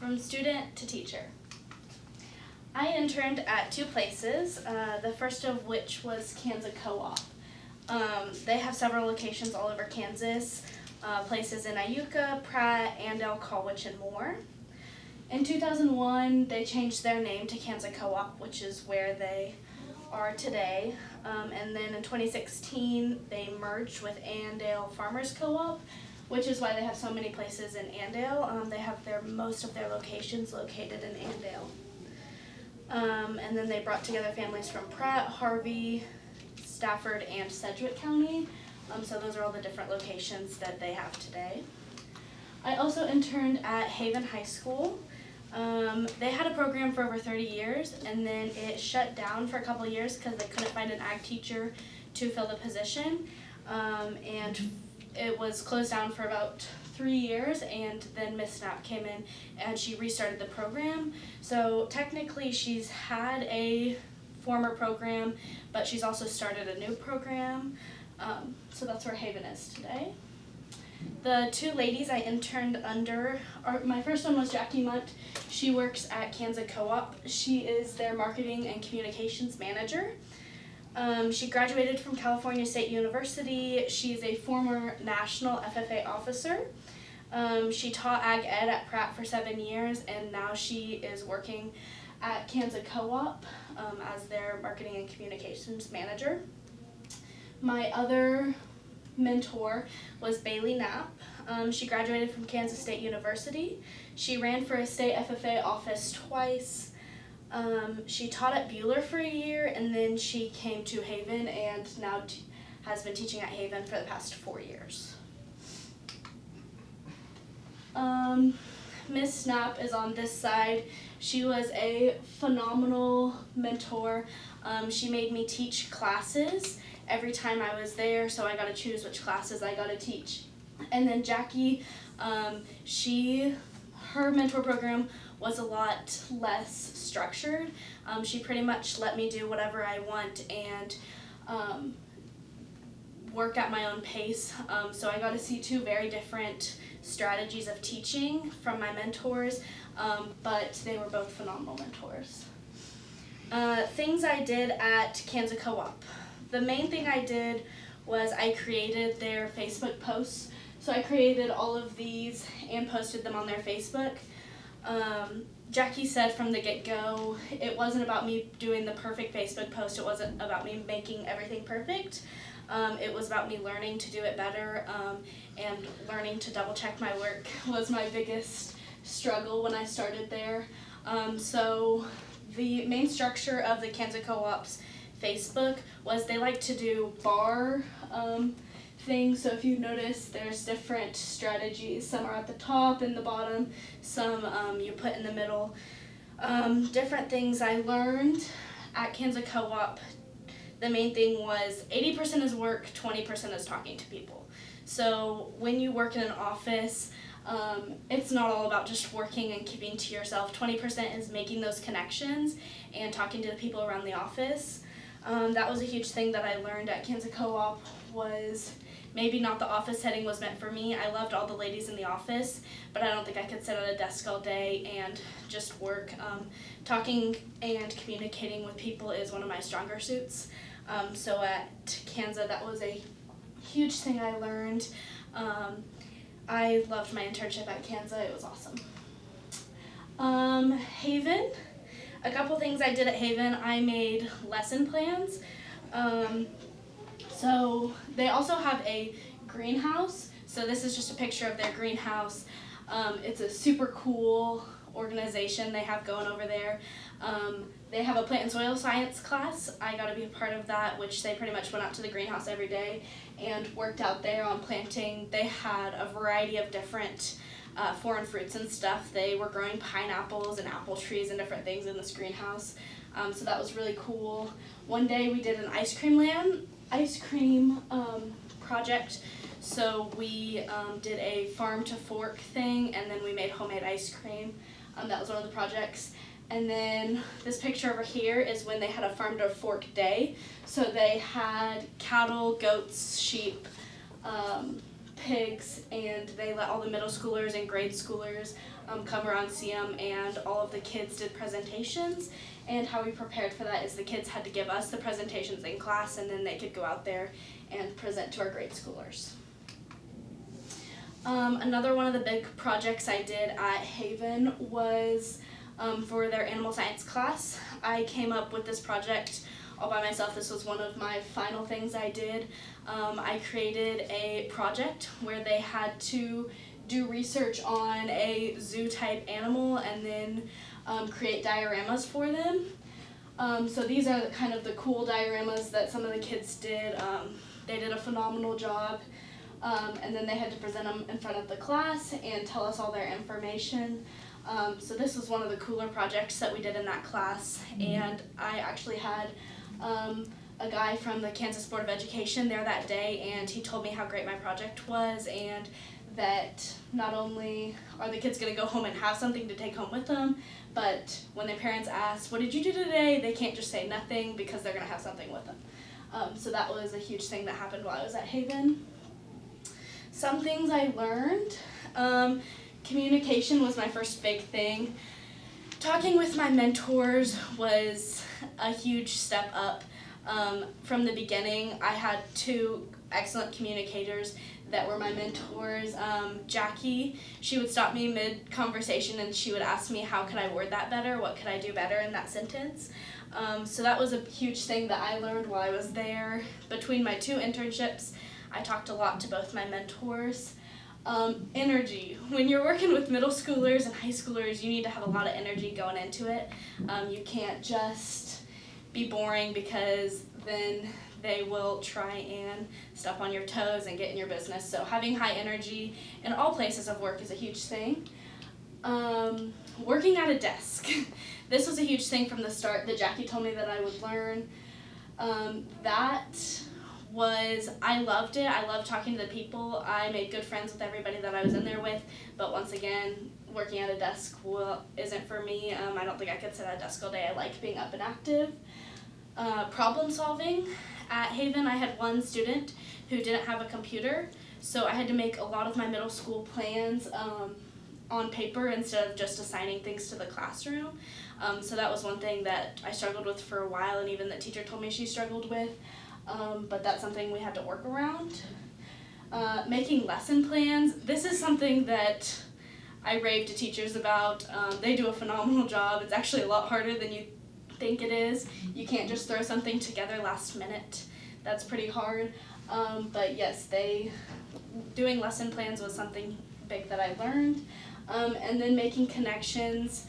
from student to teacher. I interned at 2 places, the first of which was Kansas Co-op. They have several locations all over Kansas, places in Iuka, Pratt, Andale, Colwich, and more. In 2001, they changed their name to Kansas Co-op, which is where they are today. And then in 2016, they merged with Andale Farmers Co-op, which is why they have so many places in Andale. They have most of their locations located in Andale. And then they brought together families from Pratt, Harvey, Stafford, and Sedgwick County. So those are all the different locations that they have today. I also interned at Haven High School. They had a program for over 30 years, and then it shut down for a couple of years because they couldn't find an ag teacher to fill the position. And it was closed down for about 3 years, and then Miss Snap came in and she restarted the program. So technically she's had a former program, but she's also started a new program. So that's where Haven is today. The 2 ladies I interned under, my first one was Jackie Munt. She works at Kansas Co-op. She is their marketing and communications manager. She graduated from California State University. She's a former national FFA officer. She taught Ag Ed at Pratt for 7 years, and now she is working at Kansas Co-op as their marketing and communications manager. My other mentor was Bailey Knapp. She graduated from Kansas State University. She ran for a state FFA office twice. She taught at Bueller for a year, and then she came to Haven and now has been teaching at Haven for the past 4 years. Miss Snap is on this side. She was a phenomenal mentor. She made me teach classes every time I was there, so I got to choose which classes I got to teach. And then Jackie, her mentor program was a lot less structured. She pretty much let me do whatever I want and work at my own pace. So I got to see 2 very different strategies of teaching from my mentors, but they were both phenomenal mentors. Things I did at Kansas Co-op. The main thing I did was I created their Facebook posts. So I created all of these and posted them on their Facebook. Jackie said from the get-go, it wasn't about me doing the perfect Facebook post. It wasn't about me making everything perfect. It was about me learning to do it better, and learning to double-check my work was my biggest struggle when I started there. So the main structure of the Kansas Co-op's Facebook was they like to do bar things. So if you notice, there's different strategies. Some are at the top and the bottom, some you put in the middle. Different things I learned at Kansas Co-op. The main thing was 80% is work, 20% is talking to people. So when you work in an office, it's not all about just working and keeping to yourself. 20% is making those connections and talking to the people around the office. That was a huge thing that I learned at Kansas Co-op. Was maybe not the office setting was meant for me. I loved all the ladies in the office, but I don't think I could sit at a desk all day and just work. Talking and communicating with people is one of my stronger suits. So at Kansas, that was a huge thing I learned. I loved my internship at Kansas. It was awesome. Haven. A couple things I did at Haven. I made lesson plans. So they also have a greenhouse. So this is just a picture of their greenhouse. It's a super cool organization they have going over there. They have a plant and soil science class. I got to be a part of that, which they pretty much went out to the greenhouse every day and worked out there on planting. They had a variety of different foreign fruits and stuff. They were growing pineapples and apple trees and different things in this greenhouse. So that was really cool. One day we did an ice cream project. So we did a farm to fork thing, and then we made homemade ice cream. That was one of the projects. And then this picture over here is when they had a farm to fork day. So they had cattle, goats, sheep, pigs, and they let all the middle schoolers and grade schoolers come around, see them, and all of the kids did presentations. And how we prepared for that is the kids had to give us the presentations in class, and then they could go out there and present to our grade schoolers. Another one of the big projects I did at Haven was for their animal science class. I came up with this project all by myself. This was one of my final things I did. I created a project where they had to do research on a zoo type animal and then create dioramas for them. So these are kind of the cool dioramas that some of the kids did. They did a phenomenal job. And then they had to present them in front of the class and tell us all their information. So this was one of the cooler projects that we did in that class, and I actually had a guy from the Kansas Board of Education there that day, and he told me how great my project was, and that not only are the kids going to go home and have something to take home with them, but when their parents ask, "What did you do today?" they can't just say nothing because they're going to have something with them. So that was a huge thing that happened while I was at Haven. Some things I learned. Communication was my first big thing. Talking with my mentors was a huge step up. From the beginning, I had two excellent communicators that were my mentors. Jackie, she would stop me mid-conversation and she would ask me, how could I word that better? What could I do better in that sentence? So that was a huge thing that I learned while I was there. Between my two internships, I talked a lot to both my mentors. Energy. When you're working with middle schoolers and high schoolers, you need to have a lot of energy going into it. You can't just be boring, because then they will try and step on your toes and get in your business. So having high energy in all places of work is a huge thing. Working at a desk. This was a huge thing from the start that Jackie told me that I would learn. I loved it. I loved talking to the people. I made good friends with everybody that I was in there with, but once again, working at a desk isn't for me. I don't think I could sit at a desk all day. I like being up and active. Problem solving. At Haven, I had one student who didn't have a computer, so I had to make a lot of my middle school plans on paper instead of just assigning things to the classroom. So that was one thing that I struggled with for a while, and even the teacher told me she struggled with. But that's something we had to work around. Making lesson plans. This is something that I rave to teachers about. They do a phenomenal job. It's actually a lot harder than you think it is. You can't just throw something together last minute. That's pretty hard. But yes, doing lesson plans was something big that I learned. And then making connections.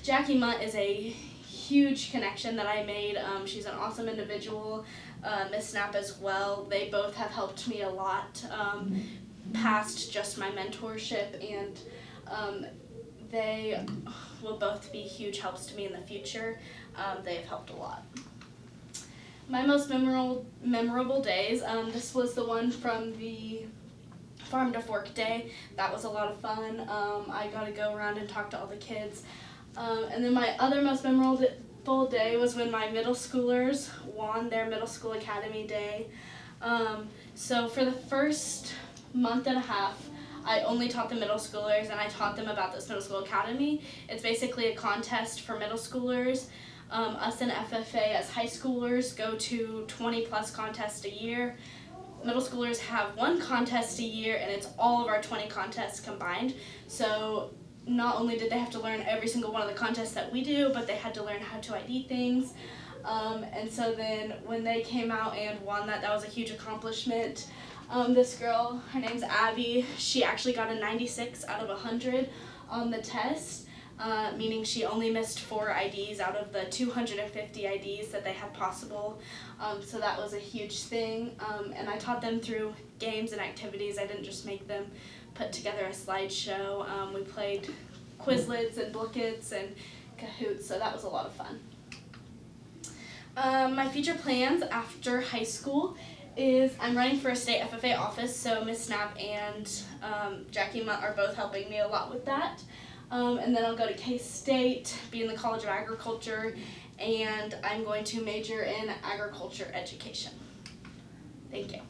Jackie Munt is a huge connection that I made. She's an awesome individual. Miss Snap as well. They both have helped me a lot past just my mentorship, and they will both be huge helps to me in the future. They have helped a lot. My most memorable days, this was the one from the Farm to Fork Day. That was a lot of fun. I got to go around and talk to all the kids. And then my other most memorable day was when my middle schoolers won their middle school academy day. So for the first month and a half, I only taught the middle schoolers, and I taught them about this middle school academy. It's basically a contest for middle schoolers. Us and FFA as high schoolers go to 20 plus contests a year. Middle schoolers have one contest a year, and it's all of our 20 contests combined. So not only did they have to learn every single one of the contests that we do, but they had to learn how to ID things. And so then when they came out and won that was a huge accomplishment. This girl, her name's Abby, she actually got a 96 out of 100 on the test, meaning she only missed 4 IDs out of the 250 IDs that they had possible. So that was a huge thing. And I taught them through games and activities. I didn't just make them put together a slideshow. We played Quizlets and Bookets and Kahoots, so that was a lot of fun. My future plans after high school is I'm running for a state FFA office, so Miss Snap and Jackie Munt are both helping me a lot with that. And then I'll go to K-State, be in the College of Agriculture, and I'm going to major in agriculture education. Thank you.